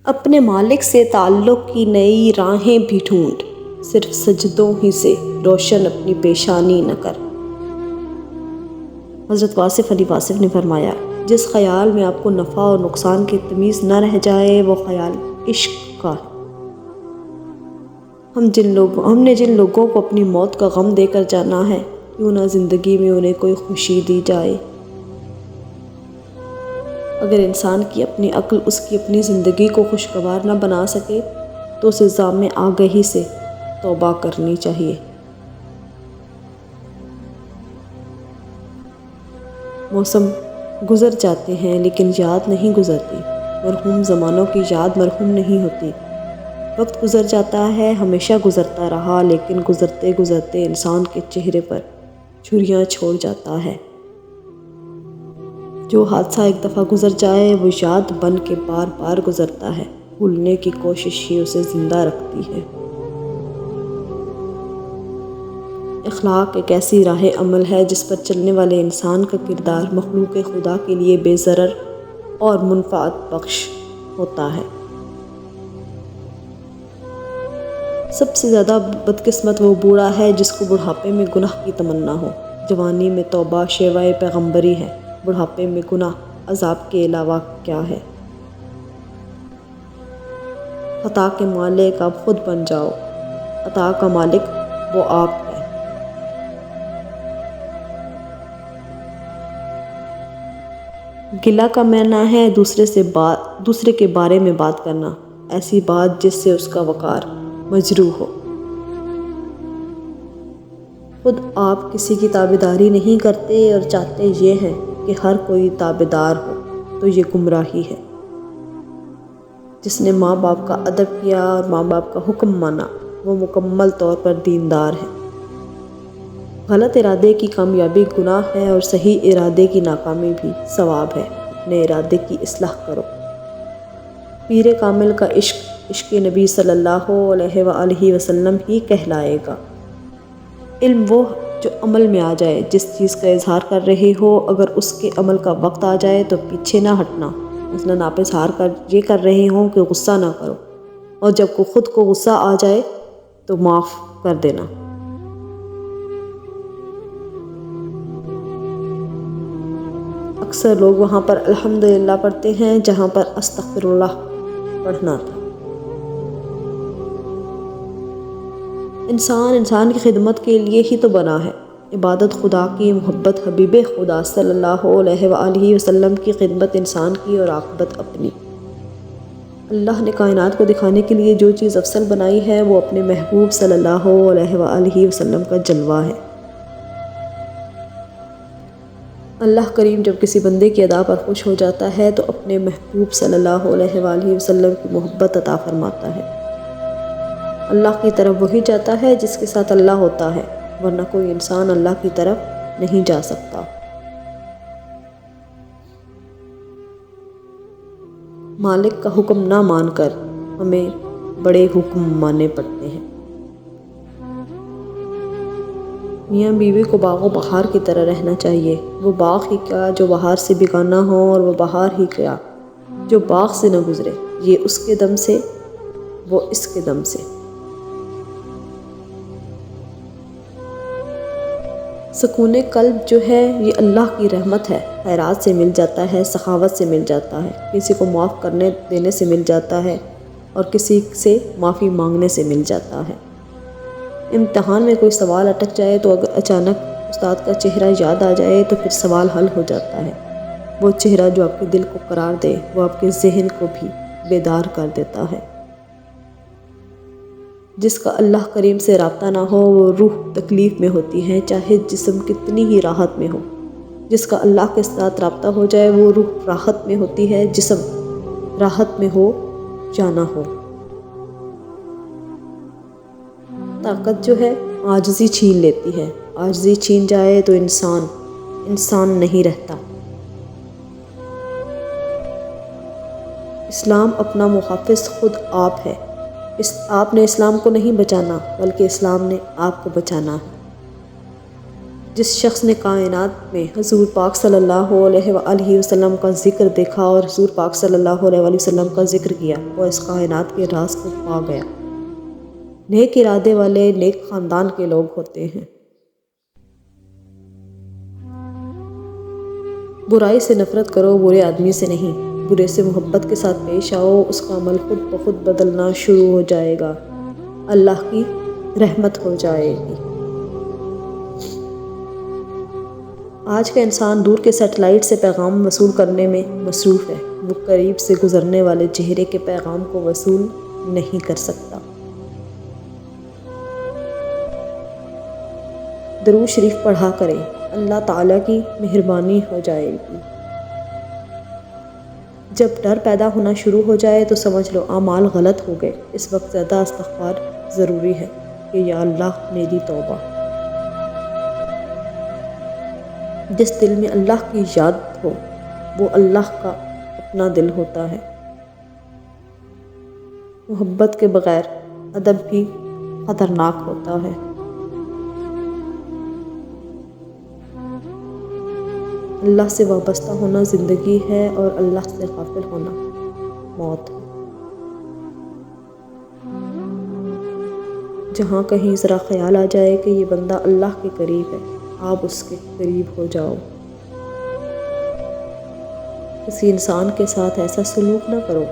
اپنے مالک سے تعلق کی نئی راہیں بھی ڈھونڈ، صرف سجدوں ہی سے روشن اپنی پیشانی نہ کر۔ حضرت واصف علی واصف نے فرمایا، جس خیال میں آپ کو نفع اور نقصان کی تمیز نہ رہ جائے وہ خیال عشق کا ہے۔ ہم نے جن لوگوں کو اپنی موت کا غم دے کر جانا ہے، کیوں نہ زندگی میں انہیں کوئی خوشی دی جائے۔ اگر انسان کی اپنی عقل اس کی اپنی زندگی کو خوشگوار نہ بنا سکے تو اسے ضامِ آگہی سے توبہ کرنی چاہیے۔ موسم گزر جاتے ہیں لیکن یاد نہیں گزرتی، مرحوم زمانوں کی یاد مرحوم نہیں ہوتی۔ وقت گزر جاتا ہے، ہمیشہ گزرتا رہا، لیکن گزرتے گزرتے انسان کے چہرے پر جھریاں چھوڑ جاتا ہے۔ جو حادثہ ایک دفعہ گزر جائے وہ یاد بن کے بار بار گزرتا ہے، بھولنے کی کوشش ہی اسے زندہ رکھتی ہے۔ اخلاق ایک ایسی راہ عمل ہے جس پر چلنے والے انسان کا کردار مخلوق خدا کے لیے بے ضرر اور منفعت بخش ہوتا ہے۔ سب سے زیادہ بدقسمت وہ بوڑھا ہے جس کو بڑھاپے میں گناہ کی تمنا ہو۔ جوانی میں توبہ شیوائے پیغمبری ہے، بڑھاپے میں گناہ عذاب کے علاوہ کیا ہے۔ خطا کے مالک آپ خود بن جاؤ، عطا کا مالک وہ آپ ہے۔ گلہ کا معنی ہے دوسرے کے بارے میں بات کرنا، ایسی بات جس سے اس کا وقار مجروح ہو۔ خود آپ کسی کی تابعداری نہیں کرتے اور چاہتے یہ ہیں کہ ہر کوئی تابعدار ہو، تو یہ گمراہی ہے۔ جس نے ماں باپ کا ادب کیا اور ماں باپ کا حکم مانا وہ مکمل طور پر دیندار ہے۔ غلط ارادے کی کامیابی گناہ ہے اور صحیح ارادے کی ناکامی بھی ثواب ہے۔ اپنے ارادے کی اصلاح کرو۔ پیر کامل کا عشق نبی صلی اللہ علیہ وآلہ وسلم ہی کہلائے گا۔ علم وہ جو عمل میں آ جائے، جس چیز کا اظہار کر رہے ہو اگر اس کے عمل کا وقت آ جائے تو پیچھے نہ ہٹنا۔ مثلاً آپ اظہار یہ کر رہے ہوں کہ غصہ نہ کرو، اور جب خود کو غصہ آ جائے تو معاف کر دینا۔ اکثر لوگ وہاں پر الحمدللہ پڑھتے ہیں جہاں پر استغفراللہ پڑھنا تھا۔ انسان کی خدمت کے لیے ہی تو بنا ہے۔ عبادت خدا کی، محبت حبیب خدا صلی اللہ علیہ وآلہ وسلم کی، خدمت انسان کی اور عاقبت اپنی۔ اللہ نے کائنات کو دکھانے کے لیے جو چیز افضل بنائی ہے وہ اپنے محبوب صلی اللہ علیہ وآلہ وسلم کا جلوہ ہے۔ اللہ کریم جب کسی بندے کی ادا پر خوش ہو جاتا ہے تو اپنے محبوب صلی اللہ علیہ وآلہ وسلم کی محبت عطا فرماتا ہے۔ اللہ کی طرف وہی جاتا ہے جس کے ساتھ اللہ ہوتا ہے، ورنہ کوئی انسان اللہ کی طرف نہیں جا سکتا۔ مالک کا حکم نہ مان کر ہمیں بڑے حکم ماننے پڑتے ہیں۔ میاں بیوی کو باغ و بہار کی طرح رہنا چاہیے۔ وہ باغ ہی کیا جو بہار سے بیگانہ ہو، اور وہ بہار ہی کیا جو باغ سے نہ گزرے۔ یہ اس کے دم سے، وہ اس کے دم سے۔ سکون قلب جو ہے یہ اللہ کی رحمت ہے، خیرات سے مل جاتا ہے، سخاوت سے مل جاتا ہے، کسی کو معاف کرنے دینے سے مل جاتا ہے اور کسی سے معافی مانگنے سے مل جاتا ہے۔ امتحان میں کوئی سوال اٹک جائے تو اگر اچانک استاد کا چہرہ یاد آ جائے تو پھر سوال حل ہو جاتا ہے۔ وہ چہرہ جو آپ کے دل کو قرار دے وہ آپ کے ذہن کو بھی بیدار کر دیتا ہے۔ جس کا اللہ کریم سے رابطہ نہ ہو وہ روح تکلیف میں ہوتی ہے، چاہے جسم کتنی ہی راحت میں ہو۔ جس کا اللہ کے ساتھ رابطہ ہو جائے وہ روح راحت میں ہوتی ہے، جسم راحت میں ہو یا نہ ہو۔ طاقت جو ہے عاجزی چھین لیتی ہے، عاجزی چھین جائے تو انسان نہیں رہتا۔ اسلام اپنا محافظ خود آپ ہے۔ آپ نے اسلام کو نہیں بچانا بلکہ اسلام نے آپ کو بچانا ہے۔ جس شخص نے کائنات میں حضور پاک صلی اللہ علیہ وآلہ وسلم کا ذکر دیکھا اور حضور پاک صلی اللہ علیہ وآلہ وسلم کا ذکر کیا، وہ اس کائنات کے راز کو پا گیا۔ نیک ارادے والے نیک خاندان کے لوگ ہوتے ہیں۔ برائی سے نفرت کرو، برے آدمی سے نہیں۔ برے سے محبت کے ساتھ پیش آؤ، اس کا عمل خود بخود بدلنا شروع ہو جائے گا، اللہ کی رحمت ہو جائے گی۔ آج کا انسان دور کے سیٹلائٹ سے پیغام وصول کرنے میں مصروف ہے، وہ قریب سے گزرنے والے چہرے کے پیغام کو وصول نہیں کر سکتا۔ درود شریف پڑھا کریں، اللہ تعالیٰ کی مہربانی ہو جائے گی۔ جب ڈر پیدا ہونا شروع ہو جائے تو سمجھ لو اعمال غلط ہو گئے، اس وقت زیادہ استغفار ضروری ہے کہ یا اللہ میری توبہ۔ جس دل میں اللہ کی یاد ہو وہ اللہ کا اپنا دل ہوتا ہے۔ محبت کے بغیر ادب بھی خطرناک ہوتا ہے۔ اللہ سے وابستہ ہونا زندگی ہے اور اللہ سے غافل ہونا موت ہے۔ جہاں کہیں ذرا خیال آ جائے کہ یہ بندہ اللہ کے قریب ہے، آپ اس کے قریب ہو جاؤ۔ کسی انسان کے ساتھ ایسا سلوک نہ کرو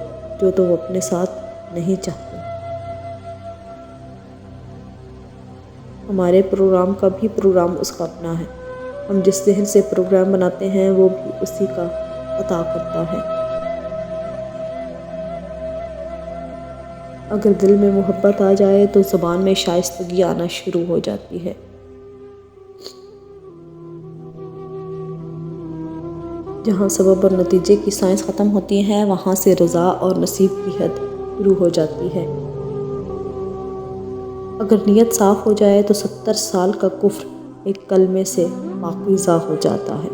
جو تم اپنے ساتھ نہیں چاہتے۔ ہمارے پروگرام کا بھی پروگرام اس کا اپنا ہے، ہم جس ذہن سے پروگرام بناتے ہیں وہ بھی اسی کا عطا کرتا ہے۔ اگر دل میں محبت آ جائے تو زبان میں شائستگی آنا شروع ہو جاتی ہے۔ جہاں سبب اور نتیجے کی سائنس ختم ہوتی ہے وہاں سے رضا اور نصیب کی حد شروع ہو جاتی ہے۔ اگر نیت صاف ہو جائے تو 70 سال کا کفر ایک کلمے سے پاکیزہ ہو جاتا ہے۔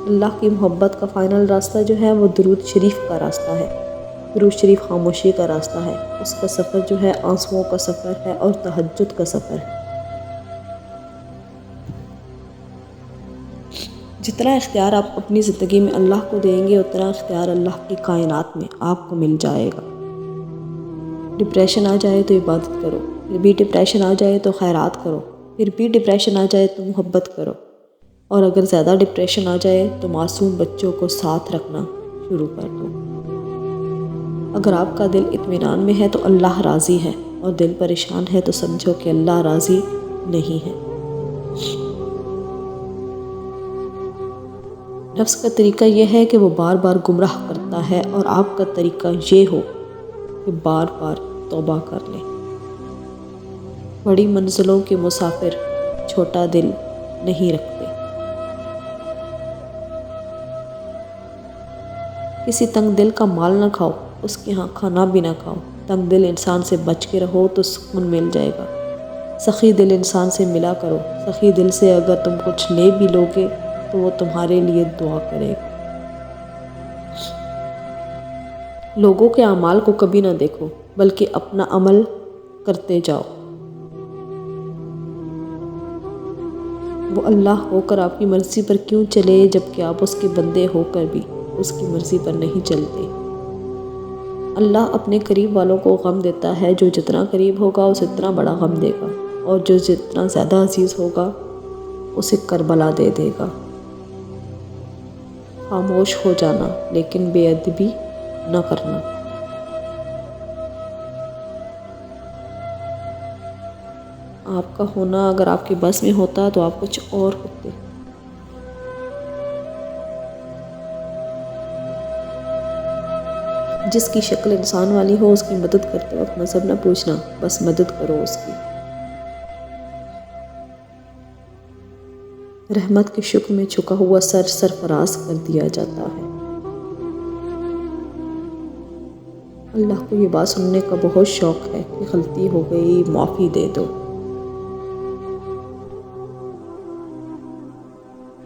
اللہ کی محبت کا فائنل راستہ جو ہے وہ درود شریف کا راستہ ہے۔ درود شریف خاموشی کا راستہ ہے، اس کا سفر جو ہے آنسوؤں کا سفر ہے اور تہجد کا سفر ہے۔ جتنا اختیار آپ اپنی زندگی میں اللہ کو دیں گے اتنا اختیار اللہ کی کائنات میں آپ کو مل جائے گا۔ ڈپریشن آ جائے تو عبادت کرو، پھر بھی ڈپریشن آ جائے تو خیرات کرو، پھر بھی ڈپریشن آ جائے تو محبت کرو، اور اگر زیادہ ڈپریشن آ جائے تو معصوم بچوں کو ساتھ رکھنا شروع کر دو۔ اگر آپ کا دل اطمینان میں ہے تو اللہ راضی ہے، اور دل پریشان ہے تو سمجھو کہ اللہ راضی نہیں ہے۔ نفس کا طریقہ یہ ہے کہ وہ بار بار گمراہ کرتا ہے، اور آپ کا طریقہ یہ ہو کہ بار بار توبہ کر لیں۔ بڑی منزلوں کے مسافر چھوٹا دل نہیں رکھتے۔ کسی تنگ دل کا مال نہ کھاؤ، اس کے ہاں کھانا بھی نہ کھاؤ۔ تنگ دل انسان سے بچ کے رہو تو سکون مل جائے گا۔ سخی دل انسان سے ملا کرو، سخی دل سے اگر تم کچھ لے بھی لوگے تو وہ تمہارے لیے دعا کرے گا۔ لوگوں کے اعمال کو کبھی نہ دیکھو بلکہ اپنا عمل کرتے جاؤ۔ وہ اللہ ہو کر آپ کی مرضی پر کیوں چلے جبکہ آپ اس کے بندے ہو کر بھی اس کی مرضی پر نہیں چلتے۔ اللہ اپنے قریب والوں کو غم دیتا ہے، جو جتنا قریب ہوگا اسے اتنا بڑا غم دے گا، اور جو جتنا زیادہ عزیز ہوگا اسے کربلا دے دے گا۔ خاموش ہو جانا لیکن بے ادبی نہ کرنا۔ آپ کا ہونا اگر آپ کے بس میں ہوتا تو آپ کچھ اور ہوتے۔ جس کی شکل انسان والی ہو اس کی مدد کرتے وقت مذہب نہ پوچھنا، بس مدد کرو اس کی۔ رحمت کے شکر میں جھکا ہوا سر سرفراز کر دیا جاتا ہے۔ اللہ کو یہ بات سننے کا بہت شوق ہے کہ غلطی ہو گئی، معافی دے دو۔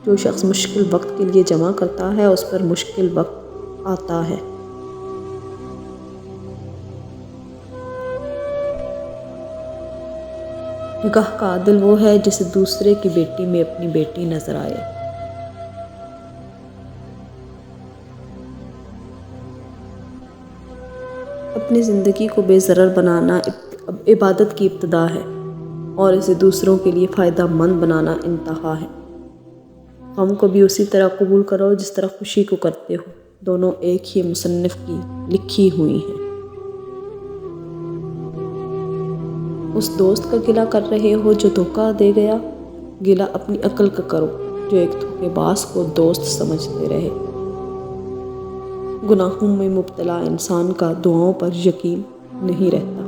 جو شخص مشکل وقت کے لیے جمع کرتا ہے اس پر مشکل وقت آتا ہے۔ نکاح کا عادل وہ ہے جسے دوسرے کی بیٹی میں اپنی بیٹی نظر آئے۔ اپنی زندگی کو بے ضرر بنانا عبادت کی ابتدا ہے اور اسے دوسروں کے لیے فائدہ مند بنانا انتہا ہے۔ غم کو بھی اسی طرح قبول کرو جس طرح خوشی کو کرتے ہو، دونوں ایک ہی مصنف کی لکھی ہوئی ہیں۔ اس دوست کا گلہ کر رہے ہو جو دھوکہ دے گیا، گلہ اپنی عقل کا کرو جو ایک دھوکے باز کو دوست سمجھتے رہے۔ گناہوں میں مبتلا انسان کا دعاؤں پر یقین نہیں رہتا۔